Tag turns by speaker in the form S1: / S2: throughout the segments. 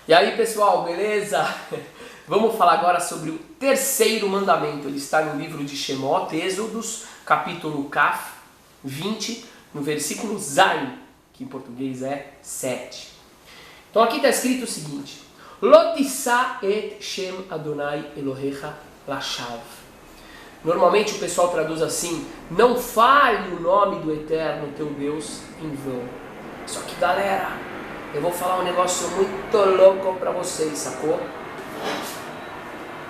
S1: E aí pessoal, beleza? Vamos falar agora sobre o terceiro mandamento. Ele está no livro de Shemot, Êxodos, capítulo Kaf 20, no versículo Zain, que em português é 7. Então aqui está escrito o seguinte: Lo tissá et Shem Adonai Elohecha lashav. Normalmente o pessoal traduz assim: não fale o nome do Eterno teu Deus em vão. Só que galera, eu vou falar um negócio muito louco para vocês, sacou?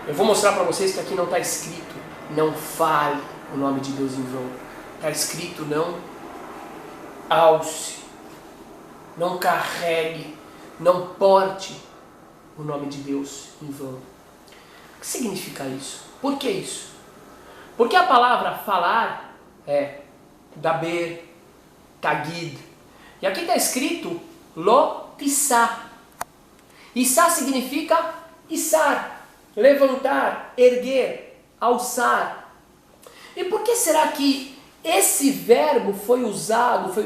S1: Eu vou mostrar para vocês que aqui não está escrito não fale o nome de Deus em vão. Está escrito não alce, não carregue, não porte o nome de Deus em vão. O que significa isso? Por que isso? Porque a palavra falar é daber, tagid. E aqui está escrito lo tissá. Issá significa içar, levantar, erguer, alçar. E por que será que esse verbo foi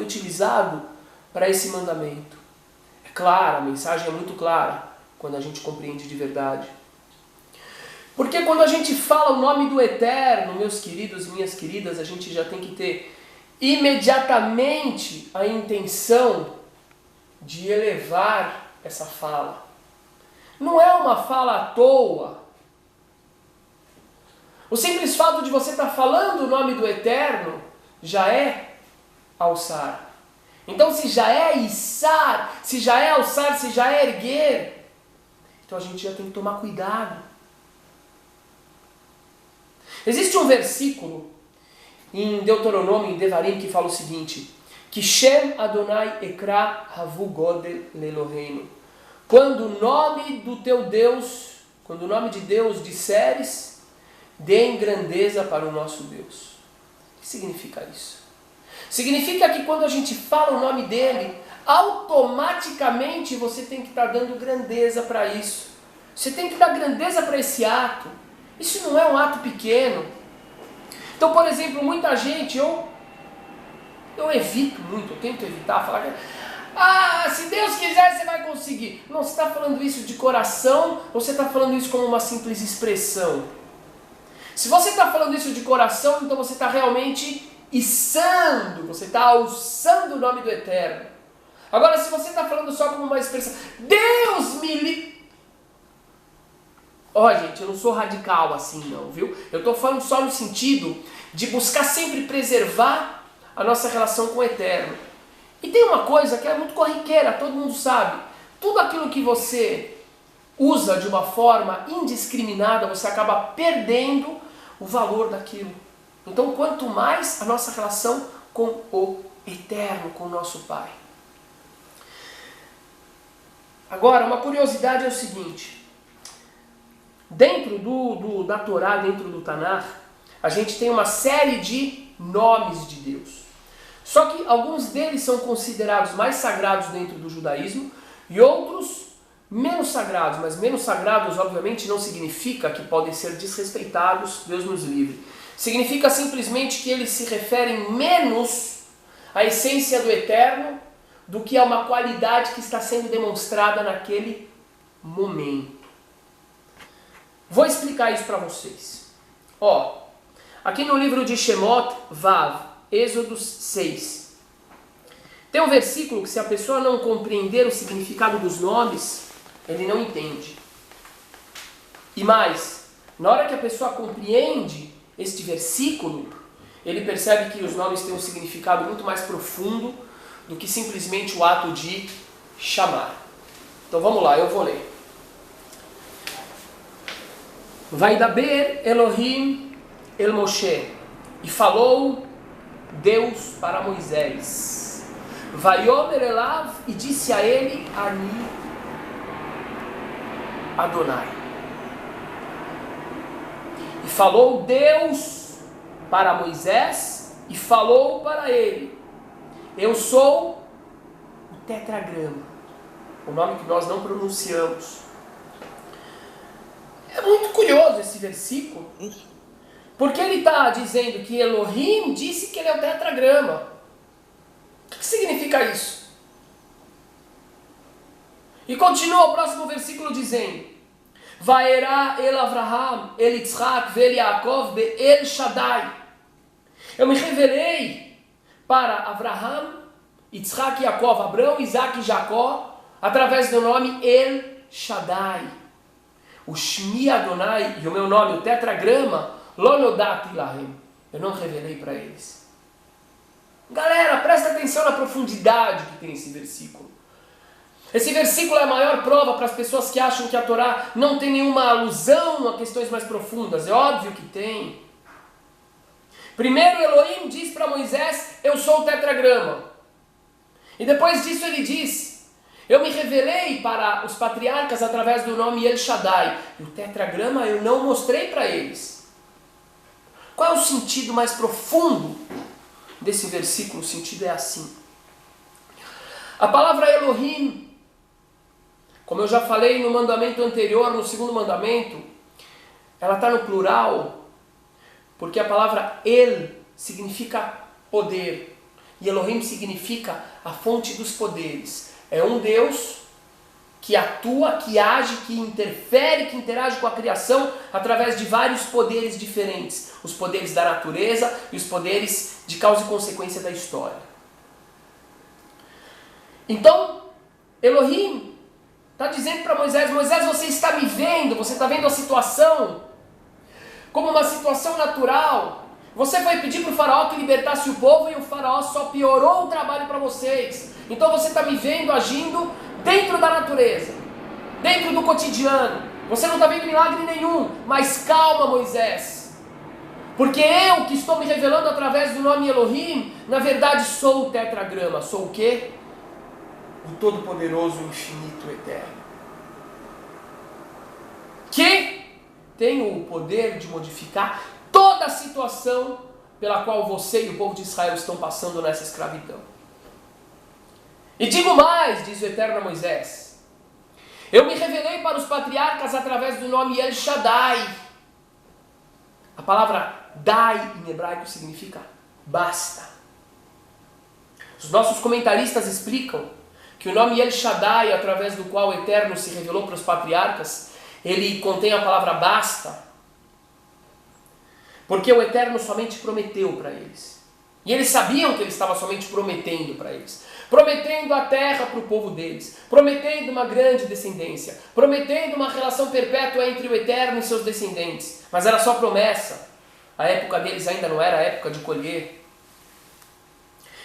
S1: utilizado para esse mandamento? É claro, a mensagem é muito clara quando a gente compreende de verdade. Porque quando a gente fala o nome do Eterno, meus queridos e minhas queridas, a gente já tem que ter imediatamente a intenção de elevar essa fala. Não é uma fala à toa. O simples fato de você estar falando o nome do Eterno já é alçar. Então se já é içar, se já é alçar, se já é erguer, então a gente já tem que tomar cuidado. Existe um versículo em Deuteronômio, em Devarim, que fala o seguinte: que Shem Adonai Ekra Havu Godel Leloheinu. Quando o nome do teu Deus, quando o nome de Deus disseres, deem grandeza para o nosso Deus. O que significa isso? Significa que quando a gente fala o nome dele, automaticamente você tem que estar dando grandeza para isso. Você tem que dar grandeza para esse ato. Isso não é um ato pequeno. Então, por exemplo, muita gente, eu evito muito, eu tento evitar, falar que se Deus quiser você vai conseguir. Não, você está falando isso de coração ou você está falando isso como uma simples expressão? Se você está falando isso de coração, então você está realmente içando, você está alçando o nome do Eterno. Agora, se você está falando só como uma expressão, Deus me livre. Gente, eu não sou radical assim não, viu? Eu estou falando só no sentido de buscar sempre preservar a nossa relação com o Eterno. E tem uma coisa que é muito corriqueira, todo mundo sabe. Tudo aquilo que você usa de uma forma indiscriminada, você acaba perdendo o valor daquilo. Então, quanto mais a nossa relação com o Eterno, com o nosso Pai. Agora, uma curiosidade é o seguinte: dentro da Torá, dentro do Tanakh, a gente tem uma série de nomes de Deus. Só que alguns deles são considerados mais sagrados dentro do judaísmo e outros menos sagrados. Mas menos sagrados, obviamente, não significa que podem ser desrespeitados, Deus nos livre. Significa simplesmente que eles se referem menos à essência do Eterno do que a uma qualidade que está sendo demonstrada naquele momento. Vou explicar isso para vocês. Aqui no livro de Shemot, Vav, Êxodos 6, tem um versículo que, se a pessoa não compreender o significado dos nomes, ele não entende. E mais, na hora que a pessoa compreende este versículo, ele percebe que os nomes têm um significado muito mais profundo do que simplesmente o ato de chamar. Então vamos lá, eu vou ler. Vaidaber Elohim el Moshe, e falou Deus para Moisés. Vaiomer elav, e disse a ele, Ani Adonai. E falou Deus para Moisés, e falou para ele, eu sou o tetragrama, o nome que nós não pronunciamos. É muito curioso esse versículo, porque ele está dizendo que Elohim disse que ele é o tetragrama. O que significa isso? E continua o próximo versículo dizendo: Vaerá el Avraham, el Yitzhak, vel Yaakov, el Shaddai. Eu me revelei para Avraham, Yitzhak e Yaakov, Abraão, Isaac e Jacó, através do nome El Shaddai. O Shmi Adonai, e o meu nome, o tetragrama, Lo Nodati Lahem. Eu não revelei para eles. Galera, presta atenção na profundidade que tem esse versículo. Esse versículo é a maior prova para as pessoas que acham que a Torá não tem nenhuma alusão a questões mais profundas. É óbvio que tem. Primeiro Elohim diz para Moisés: eu sou o tetragrama. E depois disso ele diz: eu me revelei para os patriarcas através do nome El Shaddai. E o tetragrama eu não mostrei para eles. Qual é o sentido mais profundo desse versículo? O sentido é assim. A palavra Elohim, como eu já falei no mandamento anterior, no segundo mandamento, ela está no plural, porque a palavra El significa poder, e Elohim significa a fonte dos poderes. É um Deus que atua, que age, que interfere, que interage com a criação através de vários poderes diferentes. Os poderes da natureza e os poderes de causa e consequência da história. Então, Elohim está dizendo para Moisés: Moisés, você está me vendo, você está vendo a situação como uma situação natural. Você foi pedir para o faraó que libertasse o povo e o faraó só piorou o trabalho para vocês. Então você está me vendo agindo dentro da natureza, dentro do cotidiano. Você não está vendo milagre nenhum, mas calma, Moisés. Porque eu que estou me revelando através do nome Elohim, na verdade sou o tetragrama. Sou o quê? O Todo-Poderoso, Infinito, Eterno. Que tem o poder de modificar toda a situação pela qual você e o povo de Israel estão passando nessa escravidão. E digo mais, diz o Eterno a Moisés: eu me revelei para os patriarcas através do nome El Shaddai. A palavra Dai em hebraico significa basta. Os nossos comentaristas explicam que o nome El Shaddai, através do qual o Eterno se revelou para os patriarcas, ele contém a palavra basta, porque o Eterno somente prometeu para eles. E eles sabiam que ele estava somente prometendo para eles. Prometendo a terra para o povo deles. Prometendo uma grande descendência. Prometendo uma relação perpétua entre o Eterno e seus descendentes. Mas era só promessa. A época deles ainda não era a época de colher.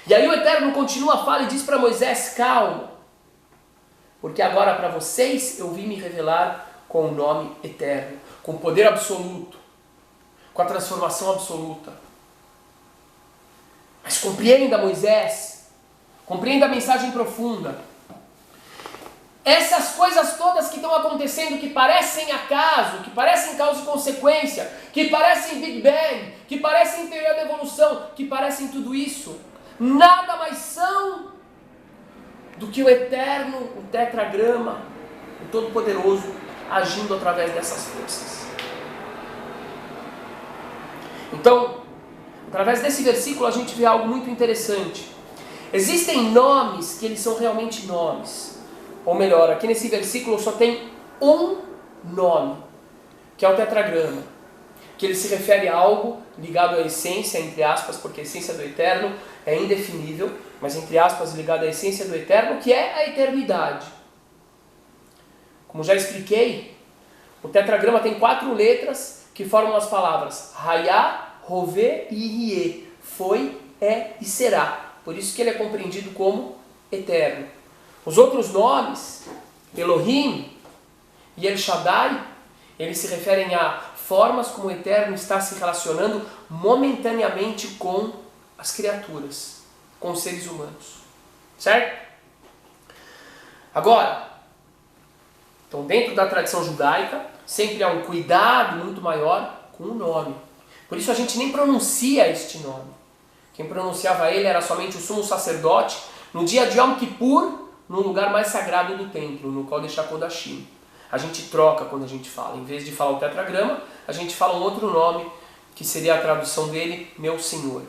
S1: E aí o Eterno continua a fala e diz para Moisés: calma. Porque agora para vocês eu vim me revelar com o nome eterno. Com o poder absoluto. Com a transformação absoluta. Mas compreenda, Moisés, compreenda a mensagem profunda. Essas coisas todas que estão acontecendo, que parecem acaso, que parecem causa e consequência, que parecem Big Bang, que parecem teoria da evolução, que parecem tudo isso, nada mais são do que o Eterno, o tetragrama, o Todo-Poderoso, agindo através dessas forças. Então, através desse versículo a gente vê algo muito interessante. Existem nomes que eles são realmente nomes. Ou melhor, aqui nesse versículo só tem um nome, que é o tetragrama. Que ele se refere a algo ligado à essência, entre aspas, porque a essência do Eterno é indefinível, mas entre aspas ligado à essência do Eterno, que é a eternidade. Como já expliquei, o tetragrama tem 4 letras que formam as palavras Hayá, Rovê e Rie. Foi, é e será. Por isso que ele é compreendido como eterno. Os outros nomes, Elohim e El Shaddai, eles se referem a formas como o Eterno está se relacionando momentaneamente com as criaturas, com os seres humanos. Certo? Agora, então dentro da tradição judaica, sempre há um cuidado muito maior com o nome. Por isso a gente nem pronuncia este nome. Quem pronunciava ele era somente o sumo sacerdote no dia de Yom Kippur, no lugar mais sagrado do templo, no Kodesh HaKodashim. A gente troca quando a gente fala. Em vez de falar o tetragrama, a gente fala um outro nome, que seria a tradução dele, meu Senhor.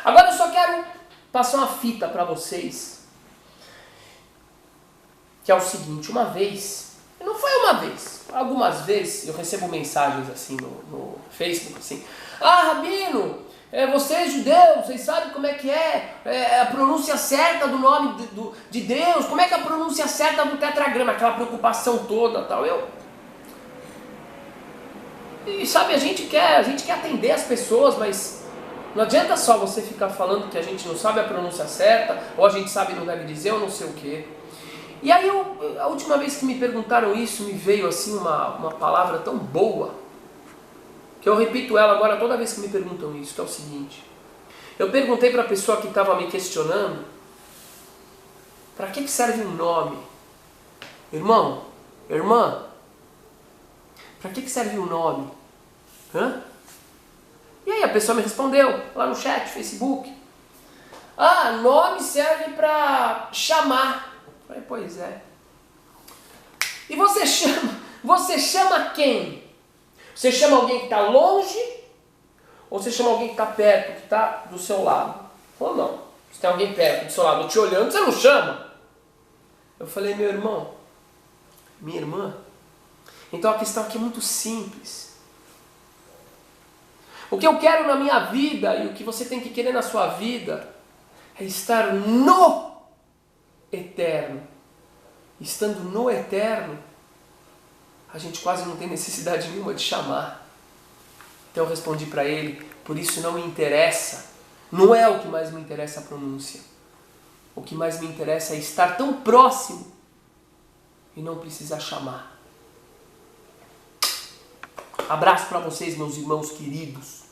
S1: Agora eu só quero passar uma fita para vocês. que é o seguinte: uma vez, não foi uma vez, algumas vezes eu recebo mensagens assim no Facebook, assim: ah, Rabino, vocês judeus, vocês sabem como é que é a pronúncia certa do nome de Deus, como é que é a pronúncia certa do tetragrama, aquela preocupação toda, tal. E sabe, a gente quer atender as pessoas, mas não adianta só você ficar falando que a gente não sabe a pronúncia certa, ou a gente sabe e não deve dizer, ou não sei o quê. E aí, a última vez que me perguntaram isso, me veio assim uma palavra tão boa, que eu repito ela agora toda vez que me perguntam isso, que é o seguinte: eu perguntei para a pessoa que estava me questionando, para que serve um nome? Irmão, irmã, para que serve um nome? Hã? E aí a pessoa me respondeu, lá no chat, Facebook: ah, nome serve para chamar. Eu falei: pois é. E você chama quem? Você chama alguém que está longe? Ou você chama alguém que está perto, que está do seu lado? Ou não? Se tem alguém perto do seu lado te olhando, você não chama? Eu falei: meu irmão, minha irmã, então a questão aqui é muito simples. O que eu quero na minha vida e o que você tem que querer na sua vida é estar no eterno. Estando no eterno, a gente quase não tem necessidade nenhuma de chamar. Então eu respondi para ele: por isso não me interessa, não é o que mais me interessa a pronúncia. O que mais me interessa é estar tão próximo e não precisar chamar. Abraço para vocês, meus irmãos queridos.